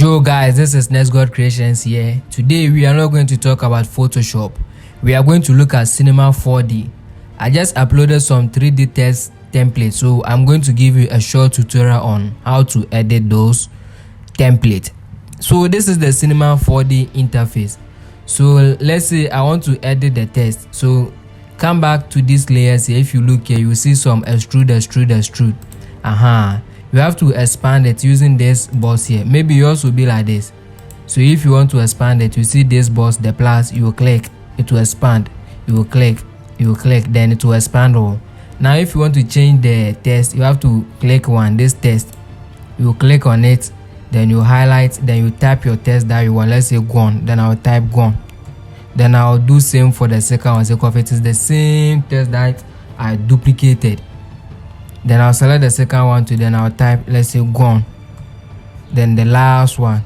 Yo guys, this is Next God Creations here. Today we are not going to talk about Photoshop. We are going to look at Cinema 4D. I just uploaded some 3D test templates, so I'm going to give you a short tutorial on how to edit those templates. So this is the Cinema 4D interface. So let's say I want to edit the text. So come back to these layers here. If you look here, you see some extrude. You have to expand it using this box here. Maybe yours will be like this. So if you want to expand it, you see this box, the plus, you will click, it will expand. You will click, then it will expand all. Now if you want to change the text, you have to click on this text. You will click on it, then you highlight, then you type your text that you want. Let's say gone, then I'll type gone. Then I'll do same for the second one. So if it is the same text that I duplicated, then I'll select the second one too, then I'll type, let's say gone. Then the last one,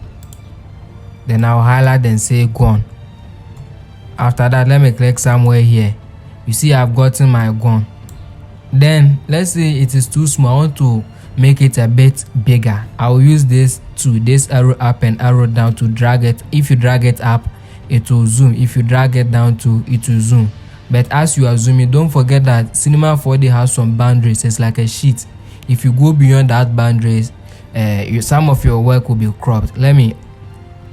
then I'll highlight and say gone. After that, let me click somewhere here. You see I've gotten my gone. Then let's say it is too small, I want to make it a bit bigger. I'll use this arrow up and arrow down to drag it. If you drag it up, it will zoom. If you drag it down too, it will zoom. But as you are zooming, don't forget that Cinema 4D has some boundaries. It's like a sheet. If you go beyond that boundaries, some of your work will be cropped. Let me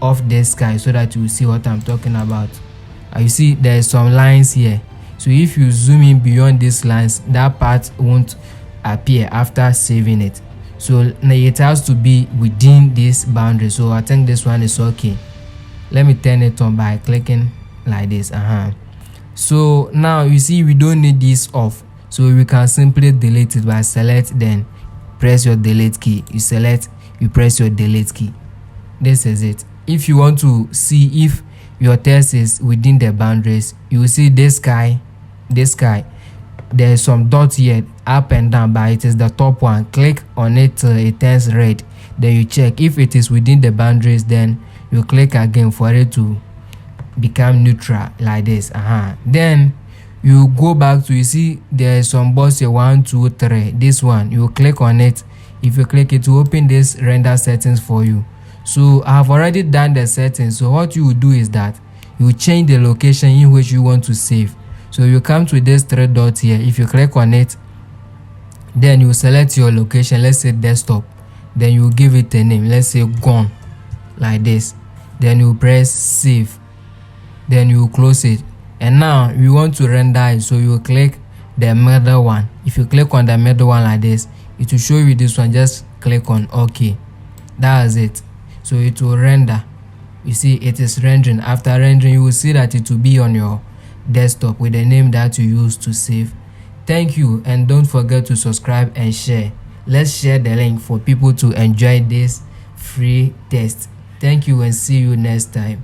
off this guy so that you see what I'm talking about. You see there's some lines here. So if you zoom in beyond these lines, that part won't appear after saving it. So it has to be within this boundary. So I think this one is okay. Let me turn it on by clicking like this. So now you see we don't need this off, so we can simply delete it by select, then press your delete key. You select, you press your delete key. This is it. If you want to see if your text is within the boundaries, you will see this guy, there's some dots here up and down, but it is the top one. Click on it till it turns red, then you check if it is within the boundaries, then you click again for it to become neutral like this. Then you go back to, you see there's some box here, 1 2 3, this one, you click on it. If you click it, to open this render settings for you. So I have already done the settings. So what you will do is that you change the location in which you want to save. So you come to this 3 dots here. If you click on it, then you select your location, let's say desktop, then you give it a name, let's say gone, like this. Then you press save, then you close it. And now you want to render it, so you click the middle one. If you click on the middle one like this, it will show you this one. Just click on OK. That is it. So it will render. You see it is rendering. After rendering, you will see that it will be on your desktop with the name that you use to save. Thank you, and don't forget to subscribe and share. Let's share the link for people to enjoy this free test. Thank you and see you next time.